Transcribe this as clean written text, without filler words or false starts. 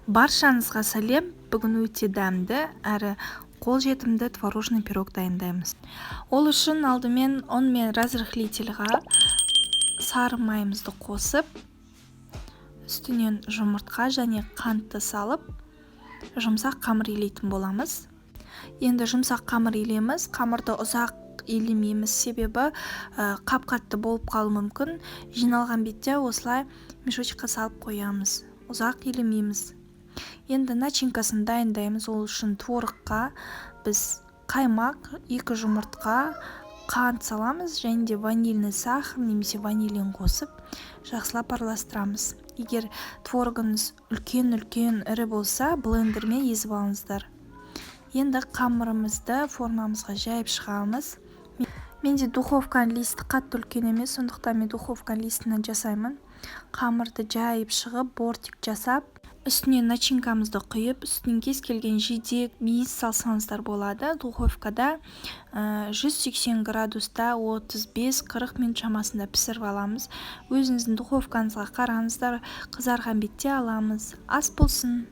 Баршаңызға сәлем. Бүгін өте дәмді әрі қолжетімді творожный пирог дайындаймыз. Ол үшін алдымен ұн мен разрыхлительға сары майымызды қосып, үстінен жұмыртқа және қантты салып, жұмсақ қамыр илейтін боламыз. Енді жұмсақ қамыр илеміз. Қамырды ұзақ илемейміз, себебі қап-қатты болып қалуы мүмкін. Жиналған бетте осылай мешочкқа салып қоямыз. Ұзақ илемейміз. Енді начинкасын дайындаймыз. Ол үшін творыққа біз қаймақ, 2 жұмыртқа, қант саламыз және де ванильный сахар немесе ванилин қосып, жақсылап араластырамыз. Егер творогыңыз үлкен ірі болса, блендермен езіп алыңыздар. Енді қамырымызды формамызға жайып шығамыз. Менде духовканың листі қатты үлкен емес, сондықтан мен духовканың листінен жасаймын. Қамырды жайып шығып, бортик жасап, үстіне начинкамызды құйып, үстінен кез келген жидек, мейіз салсаңыздар болады. Духовкада 180 градуста 35-40 минут шамасында пісіріп аламыз. Өзіңіздің духовкаңызға қараңыздар, қызарған бетте аламыз. Ас болсын!